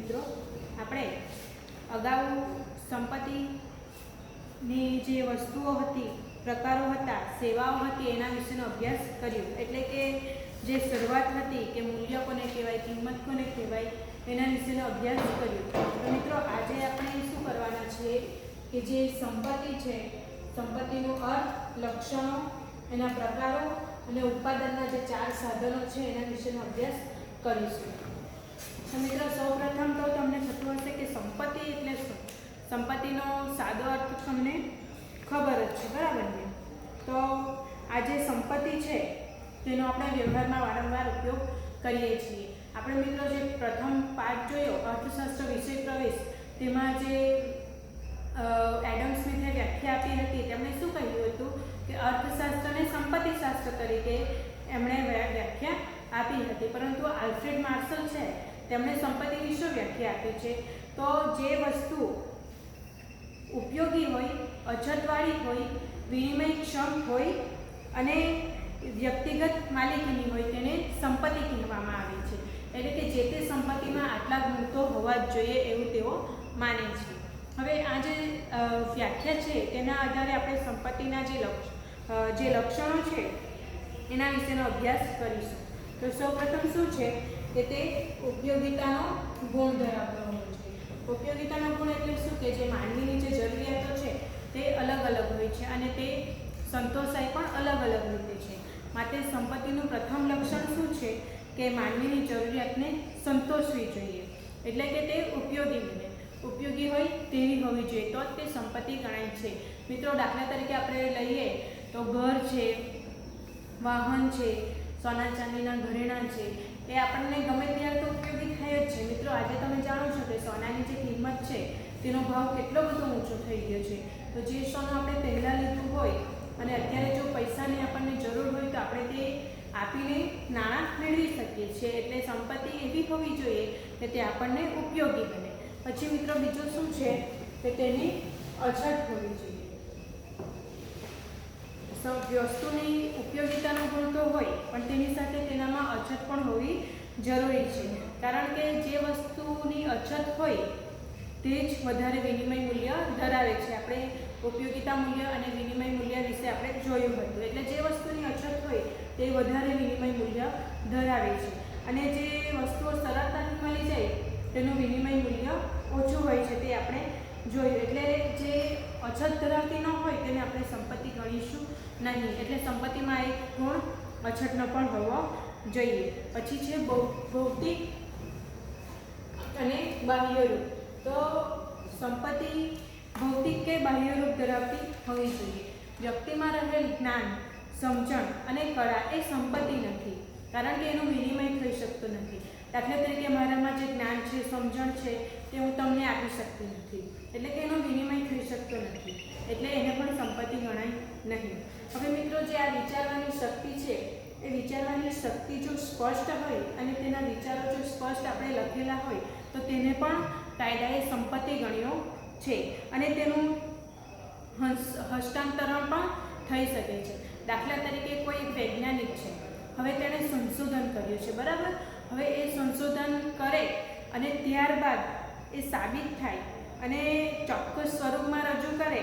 મિત્રો આપણે અગાઉ સંપત્તિની જે વસ્તુઓ હતી, પ્રકારો હતા, સેવાઓ હતી એના વિશેનો અભ્યાસ કર્યો. એટલે કે જે શરૂઆત હતી કે મૂલ્ય કોને કહેવાય, કિંમત કોને કહેવાય, એના વિશેનો અભ્યાસ કર્યો. તો મિત્રો આજે આપણે શું કરવાના છે કે જે સંપત્તિ છે, સંપત્તિનો અર્થ, લક્ષણો, એના પ્રકારો અને ઉત્પાદનના જે 4 સાધનો છે એના વિશેનો અભ્યાસ કરીશું. તો મિત્રો સૌપ્રથમ તો તમને થતું હશે કે સંપત્તિ એટલે શું. સંપત્તિનો સાદો અર્થ તમને ખબર જ છે, બરાબર ને? તો આ જે સંપત્તિ છે તેનો આપણે વ્યવહારમાં વારંવાર ઉપયોગ કરીએ છીએ. આપણે મિત્રો જે પ્રથમ પાઠ જોયો અર્થશાસ્ત્ર વિષય પ્રવેશ, તેમાં જે એડમ સ્મિથે વ્યાખ્યા આપી હતી, તેમણે શું કહ્યું હતું કે અર્થશાસ્ત્રને સંપત્તિશાસ્ત્ર તરીકે એમણે વ્યાખ્યા આપી હતી. પરંતુ આલ્ફ્રેડ માર્શલ છે તેમણે સંપત્તિની શું વ્યાખ્યા આપી છે? તો જે વસ્તુ ઉપયોગી હોય, અછતવાળી હોય, વિનિમયક્ષમ હોય અને વ્યક્તિગત માલિકીની હોય તેને સંપત્તિ કહેવામાં આવે છે. એટલે કે જે તે સંપત્તિમાં આટલા ગુણ તો હોવા જ જોઈએ એવું તેઓ માને છે. હવે આ જે વ્યાખ્યા છે તેના આધારે આપણે સંપત્તિના જે લક્ષણો છે એના વિશેનો અભ્યાસ કરીશું. તો સૌપ્રથમ શું છે કે તે ઉપયોગિતાનો ગુણ ધરાવતો હોવો જોઈએ. ઉપયોગિતાનો ગુણ એટલે શું કે જે માનવીની જે જરૂરિયાતો છે તે અલગ અલગ હોય છે અને તે સંતોષાય પણ અલગ અલગ રીતે છે. માટે સંપત્તિનું પ્રથમ લક્ષણ શું છે કે માનવીની જરૂરિયાતને સંતોષવી જોઈએ. એટલે કે તે ઉપયોગી હોય તેવી હોવી જોઈએ તો જ તે સંપત્તિ ગણાય છે. મિત્રો દાખલા તરીકે આપણે લઈએ તો ઘર છે, વાહન છે, સોના ચાંદીના ઘરેણાં છે, એ આપણને ગમે ત્યારે તો ઉપયોગી થાય જ છે. મિત્રો આજે તમે જાણો છો કે સોનાની જે કિંમત છે તેનો ભાવ કેટલો બધો ઊંચો થઈ ગયો છે. તો જે સોનું આપણે પહેલાં લીધું હોય અને અત્યારે જો પૈસાની આપણને જરૂર હોય તો આપણે તે આપીને નાણાં મેળવી શકીએ છીએ. એટલે સંપત્તિ એવી હોવી જોઈએ કે તે આપણને ઉપયોગી બને. પછી મિત્રો બીજું શું છે કે તેની અછત હોવી જોઈએ. વસ્તુની ઉપયોગિતાનો ગુણ તો હોય પણ તેની સાથે તેનામાં અછત પણ હોવી જરૂરી છે. કારણ કે જે વસ્તુની અછત હોય તે જ વધારે વિનિમય મૂલ્ય ધરાવે છે. આપણે ઉપયોગિતા મૂલ્ય અને વિનિમય મૂલ્ય વિશે આપણે જોયું હતું. એટલે જે વસ્તુની અછત હોય તે વધારે વિનિમય મૂલ્ય ધરાવે છે અને જે વસ્તુઓ સરળતાથી મળી જાય તેનું વિનિમય મૂલ્ય ઓછું હોય છે તે આપણે જોયું. એટલે જે અછત ધરાવતી ન હોય તેને આપણે સંપત્તિ ગણીશું નહીં. એટલે સંપત્તિમાં એક ગુણ અછતનો પણ હોવો જોઈએ. પછી છે ભૌતિક અને બાહ્યરૂપ. તો સંપત્તિ ભૌતિક કે બાહ્યરૂપ ધરાવતી હોવી જોઈએ. વ્યક્તિમાં રહેલ જ્ઞાન, સમજણ અને કળા એ સંપત્તિ નથી, કારણ કે એનું વિનિમય થઈ શકતું નથી. દાખલા તરીકે મારામાં જે જ્ઞાન છે, સમજણ છે તે હું તમને આપી શકતી નથી, એટલે કે એનો વિનિમય થઈ શકતો નથી. એટલે એને પણ સંપત્તિ ગણાય નહીં. હવે મિત્રો જે આ વિચારવાની શક્તિ છે એ વિચારવાની શક્તિ જો સ્પષ્ટ હોય અને તેના વિચારો જો સ્પષ્ટ આપણે લખેલા હોય તો તેને પણ કાયદાએ સંપત્તિ ગણ્યો છે અને તેનું હસ્તાંતરણ પણ થઈ શકે છે. દાખલા તરીકે કોઈ એક વૈજ્ઞાનિક છે, હવે તેણે સંશોધન કર્યું છે, બરાબર? હવે એ સંશોધન કરે અને ત્યારબાદ એ સાબિત થાય અને ચોક્કસ સ્વરૂપમાં રજૂ કરે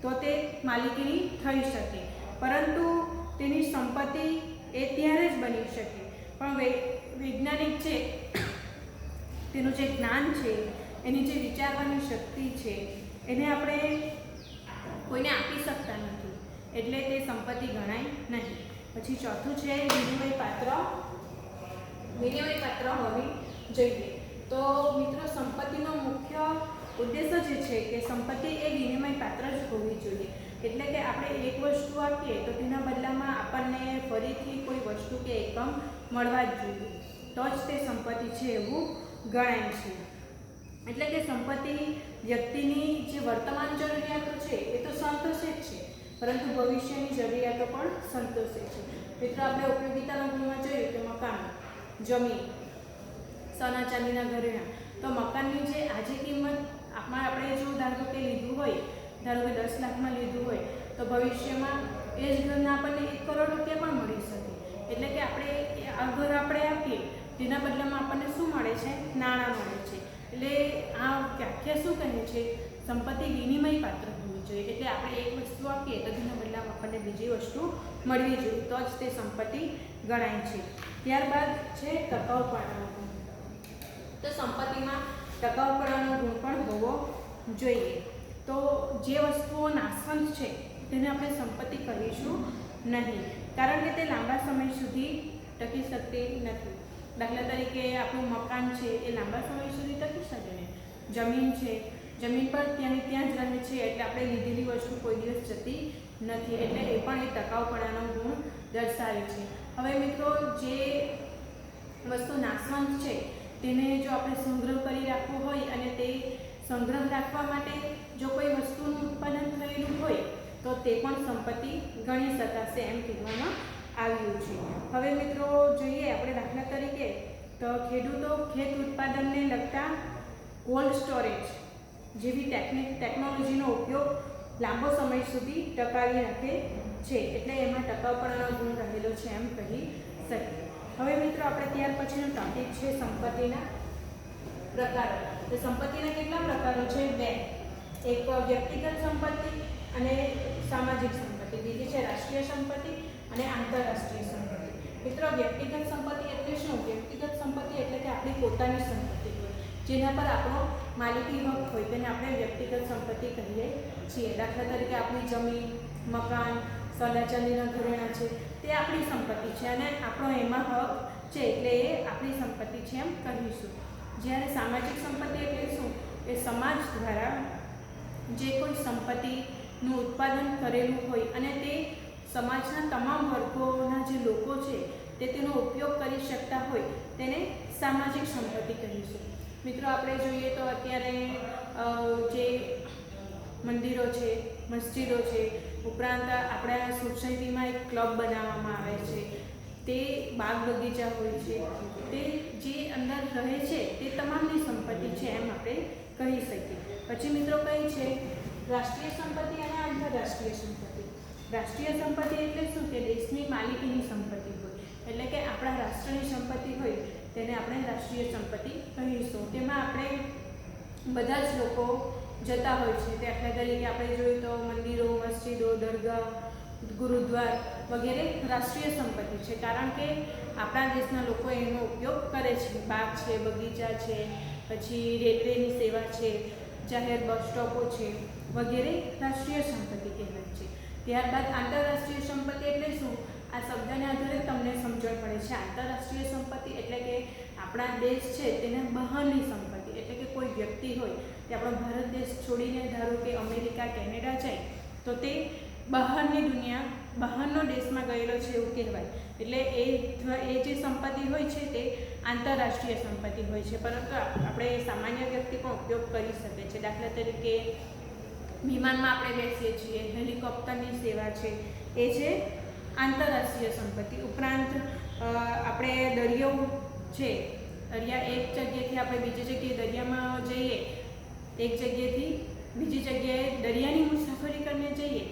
તો તે માલિકીની થઈ શકે. પરંતુ તેની સંપત્તિ એ ત્યારે જ બની શકે. પણ વૈજ્ઞાનિક છે તેનું જે જ્ઞાન છે, એની જે વિચારવાની શક્તિ છે એને આપણે કોઈને આપી શકતા નથી, એટલે તે સંપત્તિ ગણાય નહીં. પછી ચોથું છે વિનિમય પાત્ર હોવી જોઈએ. તો મિત્રો સંપત્તિનો મુખ્ય ઉદ્દેશ્ય જે છે કે સંપત્તિ એ વિનિમય પાત્ર જ હોવી જોઈએ. એટલે કે આપણે એક વસ્તુ આપીએ તો તેના બદલામાં આપણને ફરીથી કોઈ વસ્તુ કે એકમ મળવા જ જોઈએ, તો જ તે સંપત્તિ છે એવું ગણાય છે. એટલે કે સંપત્તિ વ્યક્તિની જે વર્તમાન જરૂરિયાતો છે એ તો સંતોષે જ છે, પરંતુ ભવિષ્યની જરૂરિયાતો પણ સંતોષે છે. મિત્રો આપણે ઉપયોગિતાના ગુણમાં જોયું કે મકાન, જમીન, સોના ચાંદીના ઘરેણાં. તો મકાનની જે આજે કિંમત આપણે જો ધારો કે લીધું હોય, ધારો કે 10 લાખમાં લીધું હોય તો ભવિષ્યમાં એ જ ઘરના આપણને 1 કરોડ રૂપિયા પણ મળી શકે. એટલે કે આપણે આ ઘર આપણે આપીએ તેના બદલામાં આપણને શું મળે છે? નાણાં મળે છે. એટલે આ વ્યાખ્યા શું કહે છે? સંપત્તિ વિનિમય પાત્ર હોવી જોઈએ, એટલે આપણે એક વસ્તુ આપીએ તો તેના બદલામાં આપણને બીજી વસ્તુ મળવી જોઈએ, તો જ તે સંપત્તિ ગણાય છે. ત્યારબાદ છે ટકાઉપણાનો ગુણ. તો સંપત્તિમાં ટકાઉપણાનો ગુણ પણ હોવો જોઈએ. તો જે વસ્તુઓ નાશવંત છે તેને આપણે સંપત્તિ કહીશું નહીં, કારણ કે તે લાંબા સમય સુધી ટકી શકતી નથી. દાખલા તરીકે આપણું મકાન છે એ લાંબા સમય સુધી ટકી શકે ને. જમીન છે, જમીન પર ત્યાંની ત્યાં જ રહે છે, એટલે આપણે લીધેલી વસ્તુ કોઈ દિવસ જતી નથી, એટલે એ પણ એ ટકાઉપણાનો ગુણ દર્શાવે છે. હવે મિત્રો, જે વસ્તુ નાશવંત છે તેને જો આપણે સંગ્રહ કરી રાખવો હોય અને તે સંગ્રહ રાખવા માટે જો કોઈ વસ્તુનું ઉત્પાદન થયેલું હોય તો તે પણ સંપત્તિ ગણી શકાશે એમ કહેવામાં આવ્યું છે. હવે મિત્રો જોઈએ આપણે દાખલા તરીકે, તો ખેડૂતો ખેત ઉત્પાદનને લગતા કોલ્ડ સ્ટોરેજ જેવી ટેકનોલોજીનો ઉપયોગ લાંબો સમય સુધી ટકાવી રાખે છે, એટલે એમાં ટકાઉપણાનો ગુણ રહેલો છે એમ કહી શકીએ. હવે મિત્રો આપણે ત્યાર પછીનો ટોપિક છે સંપત્તિના પ્રકારો. તો સંપત્તિના કેટલા પ્રકારો છે? 2. એક વ્યક્તિગત સંપત્તિ અને સામાજિક સંપત્તિ, બીજી છે રાષ્ટ્રીય સંપત્તિ અને આંતરરાષ્ટ્રીય સંપત્તિ. મિત્રો, વ્યક્તિગત સંપત્તિ એટલે શું? વ્યક્તિગત સંપત્તિ એટલે કે આપણી પોતાની સંપત્તિ હોય, જેના પર આપણો માલિકી હક હોય, તેને આપણે વ્યક્તિગત સંપત્તિ કહીએ છીએ. દાખલા તરીકે આપણી જમીન, મકાન, સોના ચાંદીના ઘરેણાં છે, તે આપણી સંપત્તિ છે અને આપણો એમાં હક છે, એટલે એ આપણી સંપત્તિ છે એમ કહીશું. જ્યારે સામાજિક સંપત્તિ એટલે શું? એ સમાજ દ્વારા જે કોઈ સંપત્તિનું ઉત્પાદન કરેલું હોય અને તે સમાજના તમામ વર્ગોના જે લોકો છે તે તેનો ઉપયોગ કરી શકતા હોય તેને સામાજિક સંપત્તિ કહીશું. મિત્રો, આપણે જોઈએ તો અત્યારે જે મંદિરો છે, મસ્જિદો છે, ઉપરાંત આપણા સોસાયટીમાં એક ક્લબ બનાવવામાં આવે છે, તે બાગ બગીચા હોય છે, તે જે અંદર રહે છે તે તમામની સંપત્તિ છે એમ આપણે કહી શકીએ. પછી મિત્રો કઈ છે? રાષ્ટ્રીય સંપત્તિ અને આંતરરાષ્ટ્રીય સંપત્તિ. રાષ્ટ્રીય સંપત્તિ એટલે શું? કે દેશની માલિકીની સંપત્તિ હોય, એટલે કે આપણા રાષ્ટ્રની સંપત્તિ હોય તેને આપણે રાષ્ટ્રીય સંપત્તિ કહીશું. તેમાં આપણે બધા જ લોકો જતા હોય છે. દાખલા તરીકે આપણે જોઈએ તો મંદિરો, મસ્જિદો, દરગાહ, ગુરુદ્વાર વગેરે રાષ્ટ્રીય સંપત્તિ છે, કારણ કે આપણા દેશના લોકો એનો ઉપયોગ કરે છે. બાગ છે, બગીચા છે, પછી રેલવેની સેવા છે, જાહેર બસ સ્ટોપો છે વગેરે રાષ્ટ્રીય સંપત્તિ કહેવાય છે. ત્યારબાદ આંતરરાષ્ટ્રીય સંપત્તિ એટલે શું? આ શબ્દને આધારે તમને સમજણ પડે છે. આંતરરાષ્ટ્રીય સંપત્તિ એટલે કે આપણા દેશ છે તેના બહારની સંપત્તિ, એટલે કે કોઈ વ્યક્તિ હોય તે આપણો ભારત દેશ છોડીને ધારો કે અમેરિકા, કેનેડા જાય તો તે બહારની દુનિયા, બહારનો દેશમાં ગયેલો છે એવું કહેવાય, એટલે એ જે સંપત્તિ હોય છે તે આંતરરાષ્ટ્રીય સંપત્તિ હોય છે. પરંતુ આપણે સામાન્ય વ્યક્તિ પણ ઉપયોગ કરી શકે છે. દાખલા તરીકે વિમાનમાં આપણે બેસીએ છીએ, હેલિકોપ્ટરની સેવા છે, એ છે આંતરરાષ્ટ્રીય સંપત્તિ. ઉપરાંત આપણે દરિયો છે, દરિયા એક જગ્યાએથી આપણે બીજી જગ્યાએ દરિયામાં જઈએ, એક જગ્યાએથી બીજી જગ્યાએ દરિયાની મુસાફરી કરીને જઈએ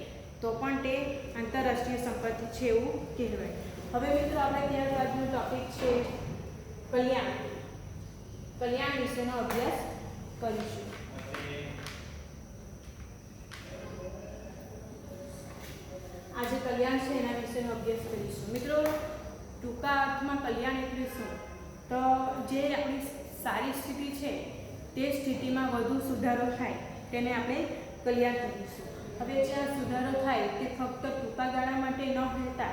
તો પણ તે આંતરરાષ્ટ્રીય સંપત્તિ છે એવું કહેવાય. હવે મિત્રો આપણે ત્યારબાદનો ટોપિક છે કલ્યાણ. કલ્યાણ વિશેનો અભ્યાસ કરીશું. આજે કલ્યાણ છે એના વિશેનો અભ્યાસ કરીશું. મિત્રો, ટૂંકા અર્થમાં કલ્યાણ એટલે શું? તો જે આપણી સારી સ્થિતિ છે તે સ્થિતિમાં વધુ સુધારો થાય તેને આપણે કલ્યાણ કહીશું. હવે જ્યાં સુધારો થાય તે ફક્ત ટૂંકા ગાળા માટે ન રહેતા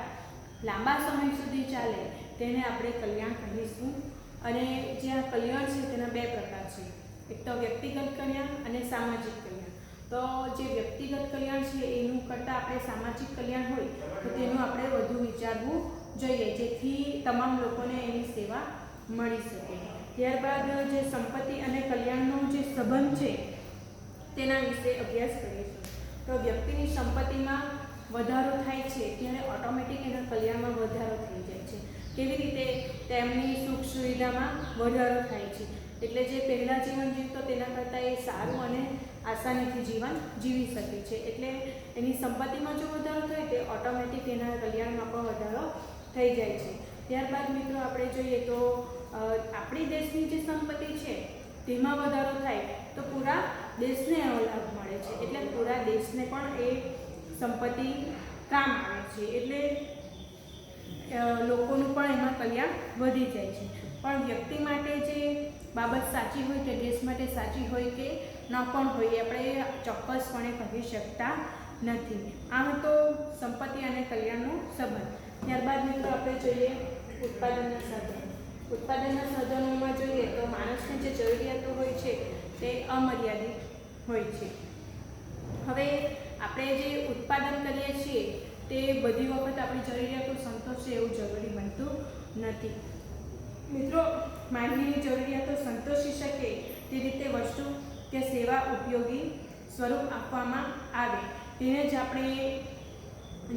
લાંબા સમય સુધી ચાલે તેને આપણે કલ્યાણ કહીશું. અને જ્યાં કલ્યાણ છે તેના 2 પ્રકાર છે, એક તો વ્યક્તિગત કલ્યાણ અને સામાજિક કલ્યાણ. તો જે વ્યક્તિગત કલ્યાણ છે એનું કરતાં આપણે સામાજિક કલ્યાણ હોય તો તેનું આપણે વધુ વિચારવું જોઈએ, જેથી તમામ લોકોને એની સેવા મળી શકે. ત્યારબાદ જે સંપત્તિ અને કલ્યાણનો જે સંબંધ છે તેના વિશે અભ્યાસ કરીશું. તો વ્યક્તિની સંપત્તિમાં વધારો થાય છે ત્યારે ઓટોમેટિક એના કલ્યાણમાં વધારો થઈ જાય છે. કેવી રીતે? તેમની સુખ સુવિધામાં વધારો થાય છે, એટલે જે પહેલાં જીવન જીવતો તેના કરતાં એ સારું અને આસાનીથી જીવન જીવી શકે છે. એટલે એની સંપત્તિમાં જો વધારો થાય તે ઓટોમેટિક એના કલ્યાણમાં પણ વધારો થઈ જાય છે. ત્યારબાદ મિત્રો આપણે જોઈએ તો આપણી દેશની જે સંપત્તિ છે તેમાં વધારો થાય તો પૂરા દેશને એનો લાભ મળે છે, એટલે પૂરા દેશને પણ એ સંપત્તિ કામ આવે છે, એટલે લોકોનું પણ એમાં કલ્યાણ વધી જાય છે. પણ વ્યક્તિ માટે જે બાબત સાચી હોય કે દેશ માટે સાચી હોય કે ન પણ હોય એ આપણે ચોક્કસપણે કહી શકતા નથી. આમ તો સંપત્તિ અને કલ્યાણનો સંબંધ. ત્યારબાદ મિત્રો આપણે જોઈએ ઉત્પાદનના સાધનો. ઉત્પાદનના સાધનોમાં જોઈએ તો માણસની જે જરૂરિયાતો હોય છે તે અમર્યાદિત હોય છે. હવે આપણે જે ઉત્પાદન કરીએ છીએ તે બધી વખત આપણી જરૂરિયાતો સંતોષે એવું જરૂરી બનતું નથી. મિત્રો, માનવીની જરૂરિયાતો સંતોષી શકે તે રીતે વસ્તુ કે સેવા ઉપયોગી સ્વરૂપ આપવામાં આવે તેને જ આપણે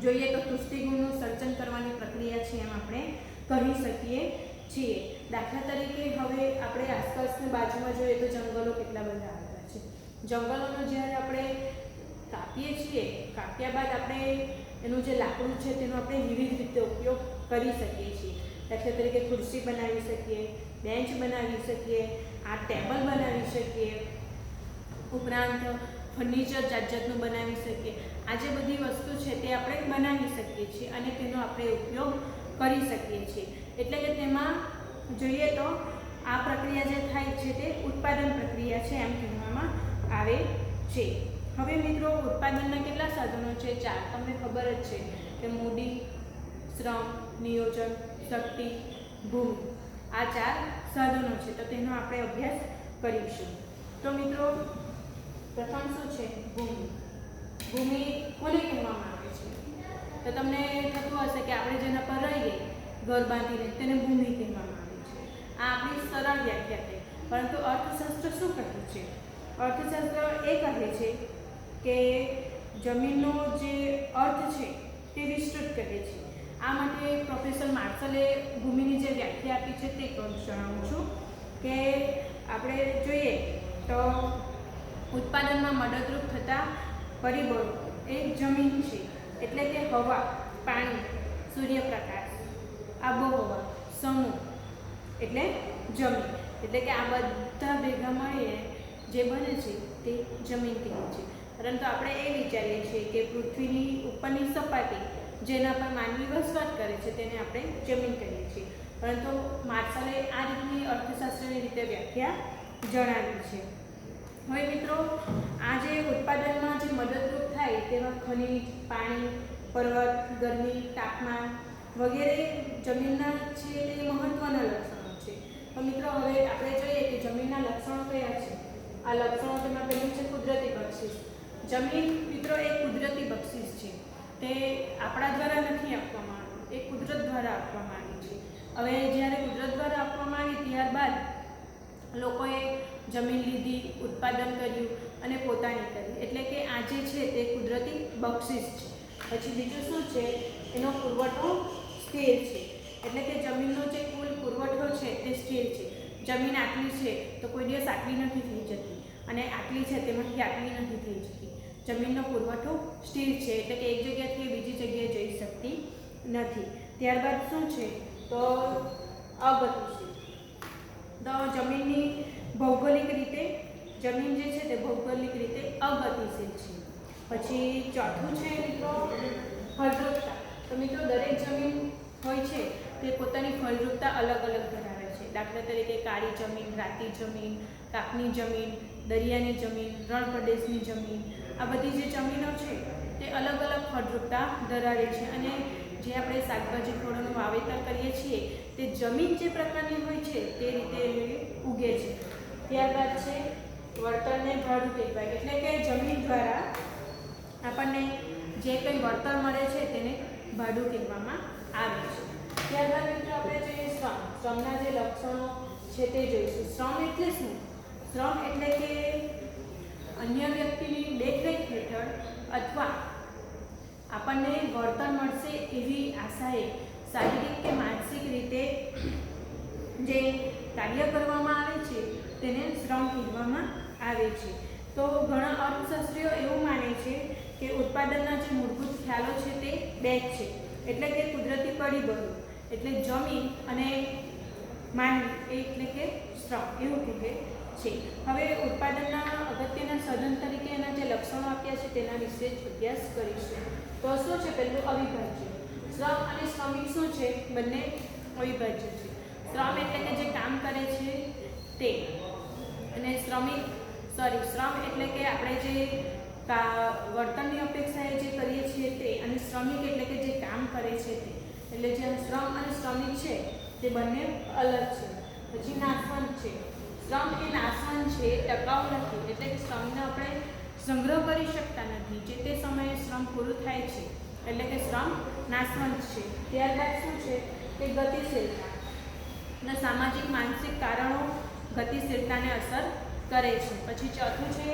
જોઈએ તો તુષ્ટિગુણનું સર્જન કરવાની પ્રક્રિયા છે એમ આપણે કહી શકીએ છીએ. દાખલા તરીકે હવે આપણે આસપાસની બાજુમાં જોઈએ તો જંગલો કેટલા બધા આવેલા છે. જંગલોનો જ્યારે આપણે કાપીએ છીએ, કાપ્યા બાદ આપણે એનું જે લાકડું છે તેનો આપણે વિવિધ રીતે ઉપયોગ કરી શકીએ છીએ. દાખલા તરીકે ખુરશી બનાવી શકીએ, બેન્ચ બનાવી શકીએ, આ ટેબલ બનાવી શકીએ, ઉપરાંત ફર્નિચર જાત જાતનું બનાવી શકીએ. આ જે બધી વસ્તુ છે તે આપણે બનાવી શકીએ છીએ અને તેનો આપણે ઉપયોગ કરી શકીએ છીએ. એટલે કે તેમાં જોઈએ તો આ પ્રક્રિયા જે થાય છે તે ઉત્પાદન પ્રક્રિયા છે એમ કહેવામાં આવે છે. હવે મિત્રો, ઉત્પાદનના કેટલા સાધનો છે? 4. તમને ખબર જ છે કે મૂડી, શ્રમ, નિયોજન, શક્તિ, ભૂમિ. આ 4 સાધનો છે, તો તેનો આપણે અભ્યાસ કરીશું. તો મિત્રો, પ્રથમ શું છે? ભૂમિ. ભૂમિ કોને કહેવામાં આવે છે? તો તમને થતું હશે કે આપણે જેના પર રહીએ ઘર બાંધીને તેને ભૂમિ કહેવામાં આવે છે. આ આપણી સરળ વ્યાખ્યા છે, પરંતુ અર્થશાસ્ત્ર શું કહે છે? અર્થશાસ્ત્ર એ કહે છે કે જમીનનો જે અર્થ છે તે વિસ્તૃત કરે છે. આ માટે પ્રોફેસર માર્શલે ભૂમિની જે વ્યાખ્યા આપી છે તે જણાવું છું કે આપણે જોઈએ તો ઉત્પાદનમાં મદદરૂપ થતા પરિબળો એ જમીન છે, એટલે કે હવા, પાણી, સૂર્યપ્રકાશ, આબોહવા, સમૂહ એટલે જમીન. એટલે કે આ બધા ભેગા મળીને જે બને છે તે જમીન કહે છે. પરંતુ આપણે એ વિચારીએ છીએ કે પૃથ્વીની ઉપરની સપાટી જેના પર માનવી વસવાટ કરે છે તેને આપણે જમીન કહીએ છીએ. પરંતુ માર્શલે આ રીતની અર્થશાસ્ત્રની રીતે વ્યાખ્યા જણાવી છે. હવે મિત્રો, આ જે ઉત્પાદનમાં જે મદદરૂપ થાય તેમાં ખનિજ, પાણી, પર્વત, ગરમી, તાપમાન વગેરે જમીનના છે તે મહત્વના લક્ષણો છે. તો મિત્રો, હવે આપણે જોઈએ કે જમીનના લક્ષણો કયા છે. આ લક્ષણો તેમાં પહેલું છે કુદરતી બક્ષિસ. જમીન મિત્રો એક કુદરતી બક્ષિસ છે, તે આપણા દ્વારા નથી આપવામાં આવ્યું, એ કુદરત દ્વારા આપવામાં આવી છે. હવે જ્યારે કુદરત દ્વારા આપવામાં આવી ત્યારબાદ લોકોએ જમીન લીધી, ઉત્પાદન કર્યું અને પોતાની કરી, એટલે કે આ જે છે તે કુદરતી બક્ષિસ છે. પછી બીજું શું છે? એનો પુરવઠો સ્થિર છે, એટલે કે જમીનનો જે કુલ પુરવઠો છે તે સ્થિર છે. જમીન આટલી છે તો કોઈ દિવસ આટલી નથી થઈ જતી અને આટલી છે તેમાંથી આટલી નથી થઈ જતી. જમીનનો પુરવઠો સ્થિર છે, એટલે કે એક જગ્યાથી બીજી જગ્યાએ જઈ શકતી નથી. ત્યારબાદ શું છે? તો અગતિશીલ. તો જમીનની ભૌગોલિક રીતે જમીન જે છે તે ભૌગોલિક રીતે અગતિશીલ છે. પછી ચોથું છે મિત્રો ફળદ્રુપતા. તો મિત્રો, દરેક જમીન હોય છે તે પોતાની ફળદ્રુપતા અલગ અલગ ધરાવે છે. દાખલા તરીકે કાળી જમીન, રાતી જમીન, કાપની જમીન, દરિયાની જમીન, રણ પ્રદેશની જમીન, આ બધી જે જમીનો છે તે અલગ અલગ ફળદ્રુપતા ધરાવે છે. અને જે આપણે શાકભાજી ફળોનું વાવેતર કરીએ છીએ તે જમીન જે પ્રકારની હોય છે તે રીતે ઉગે છે. ત્યારબાદ છે વળતરને ભાડું કહેવાય, એટલે કે જમીન દ્વારા આપણને જે કંઈ વળતર મળે છે તેને ભાડું કહેવામાં આવે છે. ત્યારબાદ મિત્રો આપણે જોઈએ શ્રમ. શ્રમના જે લક્ષણો છે તે જોઈશું. શ્રમ એટલે શું? શ્રમ એટલે કે અન્ય વ્યક્તિની દેખરેખ હેઠળ અથવા આપણને વળતર મળશે એવી આશાએ શારીરિક કે માનસિક રીતે જે કાર્ય કરવામાં આવે છે તેને શ્રમ કહેવામાં આવે છે. તો ઘણા અર્થશાસ્ત્રીઓ એવું માને છે કે ઉત્પાદનના જે મૂળભૂત ખ્યાલો છે તે 2 જ છે, એટલે કે કુદરતી પરિબળો એટલે જમીન અને માનવી એટલે કે શ્રમ એવું કહે છે. હવે ઉત્પાદનના અગત્યના સાધન તરીકે એના જે લક્ષણો આપ્યા છે તેના વિશે જ અભ્યાસ કરીશું. તો શું છે? પહેલું અવિભાજ્ય. શ્રમ અને શ્રમિક શું છે? બંને અવિભાજ્ય છે. શ્રમ એટલે કે જે કામ કરે છે તે, અને શ્રમ એટલે કે આપણે જે વર્તનની અપેક્ષાએ જે કરીએ છીએ તે, અને શ્રમિક એટલે કે જે કામ કરે છે તે. એટલે જે શ્રમ અને શ્રમિક છે તે બંને અલગ છે. પછી નાશવંત છે. શ્રમ એ નાશવંત છે, ટકાઉ નથી. એટલે કે શ્રમને આપણે સંગ્રહ કરી શકતા નથી. જે તે સમયે શ્રમ પૂરું થાય છે એટલે કે શ્રમ નાશવંત છે. ત્યારબાદ શું છે? કે ગતિશીલતા. અને સામાજિક માનસિક કારણો ગતિશીલતાને અસર કરે છે. પછી ચોથું છે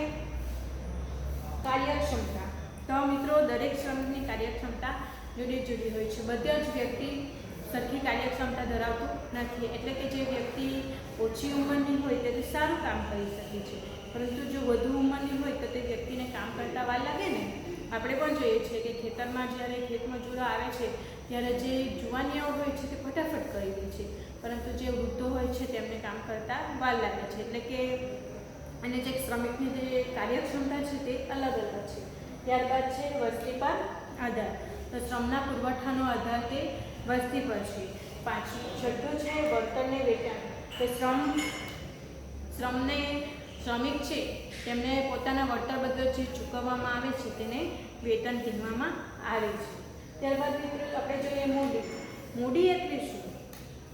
કાર્યક્ષમતા. તો મિત્રો, દરેક શ્રમિકની કાર્યક્ષમતા જુદી જુદી હોય છે. બધા જ વ્યક્તિ સરખી કાર્યક્ષમતા ધરાવતું નથી. એટલે કે જે વ્યક્તિ ઓછી ઉંમરની હોય તે સારું કામ કરી શકે છે, પરંતુ જો વધુ ઉંમરની હોય તો તે વ્યક્તિને કામ કરતા વાર લાગે ને. આપણે પણ જોઈએ છીએ કે ખેતરમાં જ્યારે ખેતમજૂરો આવે છે ત્યારે જે જુવાનિયાઓ હોય છે તે ફટાફટ કરી દે છે, પરંતુ જે વૃદ્ધો હોય છે તેમને કામ કરતા વાર લાગે છે. એટલે કે અને જે શ્રમિકની જે કાર્યક્ષમતા છે તે અલગ અલગ છે. ત્યારબાદ છે વસ્તી પર આધાર. તો શ્રમના પુરવઠાનો આધાર તે વસ્તી પર છે. છઠ્ઠું છે વર્તનને વેતન. તો શ્રમિક છે તેમને પોતાના વળતર બદલ જે ચૂકવવામાં આવે છે તેને વેતન કહેવામાં આવે છે. ત્યારબાદ મિત્રો આપણે જોઈએ મૂડી. મૂડી એટલે શું?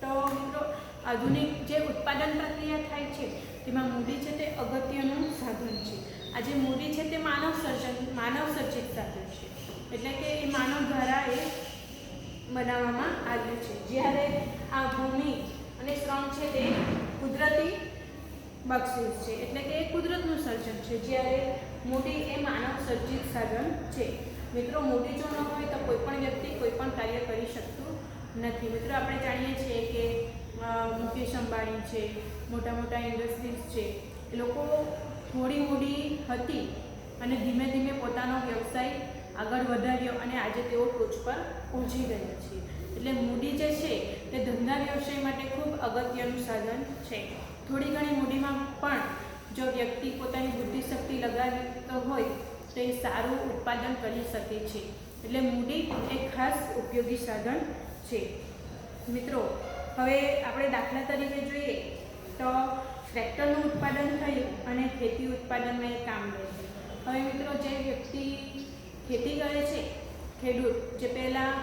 તો મિત્રો, આધુનિક જે ઉત્પાદન પ્રક્રિયા થાય છે તેમાં મૂડી છે તે અગત્યનું સાધન છે. આ જે મૂડી છે તે માનવ સર્જિત સાધન છે. એટલે કે એ માનવ દ્વારા એ બનાવવામાં આવ્યું છે. જ્યારે આ ભૂમિ અને શ્રમ છે તે કુદરતી બક્ષિસ છે, એટલે કે એ કુદરતનું સર્જન છે. જ્યારે મૂડી એ માનવ સર્જિત સાધન છે. મિત્રો, મૂડી જો ન હોય તો કોઈ પણ વ્યક્તિ કોઈ પણ કાર્ય કરી શકતું નથી. મિત્રો, આપણે જાણીએ છીએ કે મુકેશ અંબાણી છે, મોટા મોટા ઇન્ડસ્ટ્રીઝ છે, એ લોકો થોડી મૂડી હતી અને ધીમે ધીમે પોતાનો વ્યવસાય આગળ વધાર્યો અને આજે તેઓ ટોચ પર પહોંચી ગયા છે. એટલે મૂડી જે છે તે ધંધા વ્યવસાય માટે ખૂબ અગત્યનું સાધન છે. થોડી ઘણી મૂડીમાં પણ જો વ્યક્તિ પોતાની બુદ્ધિશક્તિ લગાવતો હોય તો એ સારું ઉત્પાદન કરી શકે છે. એટલે મૂડી એક ખાસ ઉપયોગી સાધન છે. મિત્રો, હવે આપણે દાખલા તરીકે જોઈએ તો ટ્રેક્ટરનું ઉત્પાદન થયું અને ખેતી ઉત્પાદનમાં એ કામ લે છે. હવે મિત્રો, જે વ્યક્તિ ખેતી કરે છે, ખેડૂત જે પહેલાં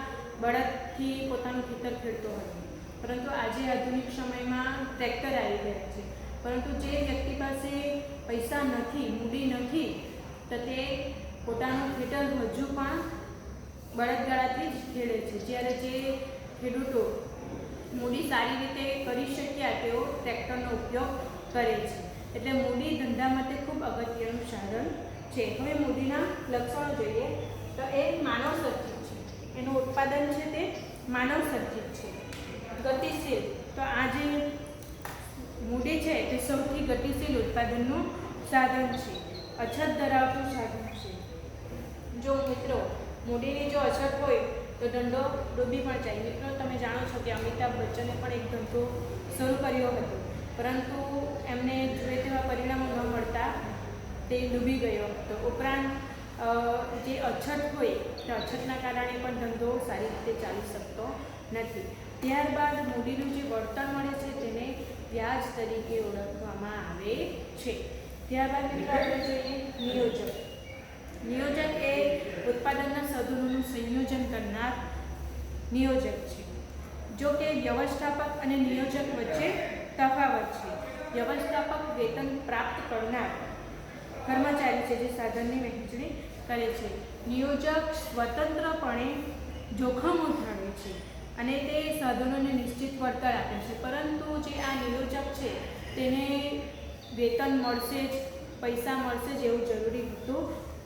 બળદથી પોતાનું ખેતર ખેડતો હતો, પરંતુ આજે આધુનિક સમયમાં ટ્રેક્ટર આવી ગયા છે. પરંતુ જે વ્યક્તિ પાસે પૈસા નથી, મૂડી નથી, તો તે પોતાનું ખેતર હજુ પણ બળદગાડાથી જ ખેડે છે. જ્યારે જે ખેડૂતો મૂડી સારી રીતે કરી શક્યા તેઓ ટ્રેક્ટરનો ઉપયોગ કરે છે. એટલે મૂડી ધંધા માટે ખૂબ અગત્યનું સાધન છે. હવે મૂડીના લક્ષણો જોઈએ તો એ માનવ સર્જિત છે. એનું ઉત્પાદન છે તે માનવ સર્જિત છે. ગતિશીલ. તો આ જે મૂડી છે તે સૌથી ગતિશીલ ઉત્પાદનનું સાધન છે. અછત ધરાવતું સાધન છે. જો મિત્રો, મૂડીની જો અછત હોય તો ધંધો ડૂબી પણ જાય. મિત્રો, તમે જાણો છો કે અમિતાભ બચ્ચને પણ એક ધંધો શરૂ કર્યો હતો, પરંતુ એમને જોઈએ તેવા પરિણામો ન મળતા તે ડૂબી ગયો હતો. ઉપરાંત જે અછત હોય તે અછતના કારણે પણ ધંધો સારી રીતે ચાલી શકતો નથી. ત્યારબાદ મૂડીનું જે વળતર મળે છે તેને વ્યાજ તરીકે ઓળખવામાં આવે છે. ત્યારબાદ મિત્રો આપણે જોઈએ નિયોજક. નિયોજક એ ઉત્પાદનના સાધનોનું સંયોજન કરનાર નિયોજક છે. જો કે વ્યવસ્થાપક અને નિયોજક વચ્ચે તફાવત છે. વ્યવસ્થાપક વેતન પ્રાપ્ત કરનાર કર્મચારી છે જે સાધનની વહેંચણી કરે છે. નિયોજક સ્વતંત્રપણે જોખમ ઉઠાવે છે અને તે સાધનોને નિશ્ચિત વળતર આપે છે. પરંતુ જે આ નિયોજક છે તેને વેતન મળશે જ, પૈસા મળશે જ એવું જરૂરી હોતું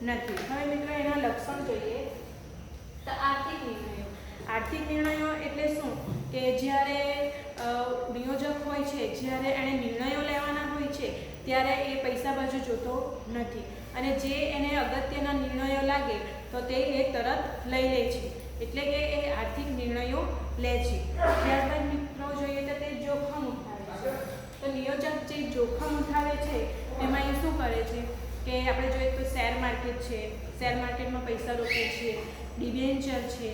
નથી. હવે મિત્રો, એના લક્ષણ જોઈએ તો આર્થિક નિર્ણયો. આર્થિક નિર્ણયો એટલે શું? કે જ્યારે નિયોજક હોય છે, જ્યારે એણે નિર્ણયો લેવાના હોય છે ત્યારે એ પૈસા બાજુ જોતો નથી, અને જે એને અગત્યના નિર્ણયો લાગે તો તે એ તરત લઈ લે છે. એટલે કે એ આર્થિક નિર્ણયો લે છે. ત્યારબાદ મિત્રો જોઈએ તો તે જોખમ ઉઠાવે છે. તો નિયોજક જે જોખમ ઉઠાવે છે એમાં એ શું કરે છે કે આપણે જોઈએ તો શેર માર્કેટ છે, શેર માર્કેટમાં પૈસા રોકે છે, ડિબેન્ચર છે,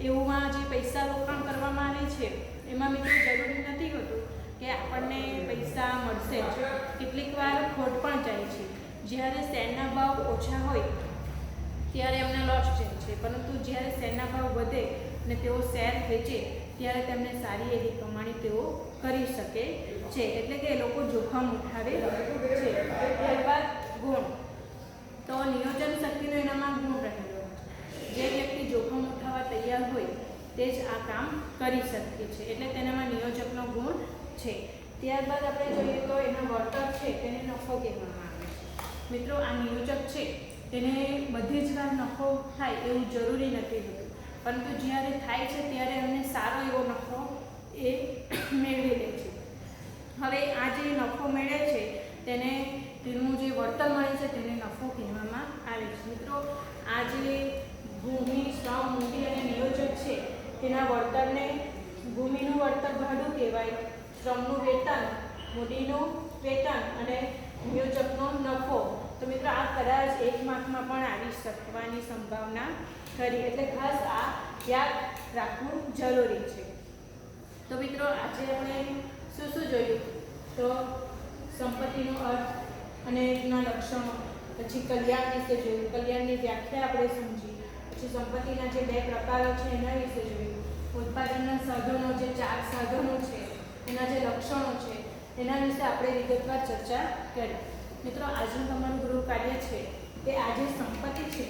એવુંમાં જે પૈસા રોકાણ કરવામાં આવે છે એમાં મિત્રો જરૂરી નથી હોતું કે આપણને પૈસા મળશે જ. કેટલીક વાર ખોટ પણ જાય છે. જ્યારે શેરના ભાવ ઓછા હોય ત્યારે એમને લોસ જાય છે, પરંતુ જ્યારે શેરના ભાવ વધે અને તેઓ શેર વેચે ત્યારે તેમને સારી એવી કમાણી તેઓ કરી શકે છે. એટલે કે એ લોકો જોખમ ઉઠાવે છે. ત્યારબાદ ગુણ, તો નિયોજન શક્તિનો એનામાં ગુણ રહેલો છે. જે વ્યક્તિ જોખમ ઉઠાવવા તૈયાર હોય તે જ આ કામ કરી શકે છે, એટલે તેનામાં નિયોજકનો ગુણ છે. ત્યારબાદ આપણે જોઈએ તો એના વળતર છે તેને નફો કહેવામાં આવે છે. મિત્રો આ નિયોજક છે તેને બધી જ વાર નફો થાય એવું જરૂરી નથી હોતું, પરંતુ જ્યારે થાય છે ત્યારે એમને સારો એવો નફો એ મેળવી લે છે. હવે આ જે નફો મેળવે છે તેને તેનું જે વળતર મળે છે તેને નફો કહેવામાં આવે છે. મિત્રો આ જે ભૂમિ, શ્રમ, મૂડી અને નિયોજક છે તેના વળતરને ભૂમિનું વળતર ભાડું કહેવાય, શ્રમનું વેતન, મૂડીનું વેતન અને નિયોજકનો નફો. તો મિત્રો આ કદાચ 1 માર્કમાં પણ આવી શકવાની સંભાવના ખરી, એટલે ખાસ આ યાદ રાખવું જરૂરી છે. તો મિત્રો આજે આપણે શું શું જોયું? તો સંપત્તિનો અર્થ અને એના લક્ષણો, પછી કલ્યાણ વિશે જોયું, કલ્યાણની વ્યાખ્યા આપણે સમજી, પછી સંપત્તિના જે 2 પ્રકારો છે એના વિશે જોયું, ઉત્પાદનના સાધનો જે 4 સાધનો છે એના જે લક્ષણો છે એના વિશે આપણે વિગતવાર ચર્ચા કરી. મિત્રો આજનું તમારું ગૃહ કાર્ય છે કે આ જે સંપત્તિ છે,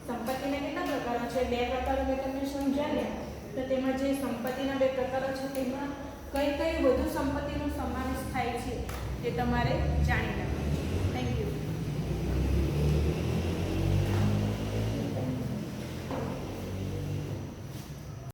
સંપત્તિના કેટલા પ્રકારો છે? 2 પ્રકારો મેં તમને સમજાવ્યા. તો તેમાં જે સંપત્તિના 2 પ્રકારો છે તેમાં કઈ કઈ વધુ સંપત્તિનો સમાવેશ થાય છે તે તમારે જાણી લેવાનું.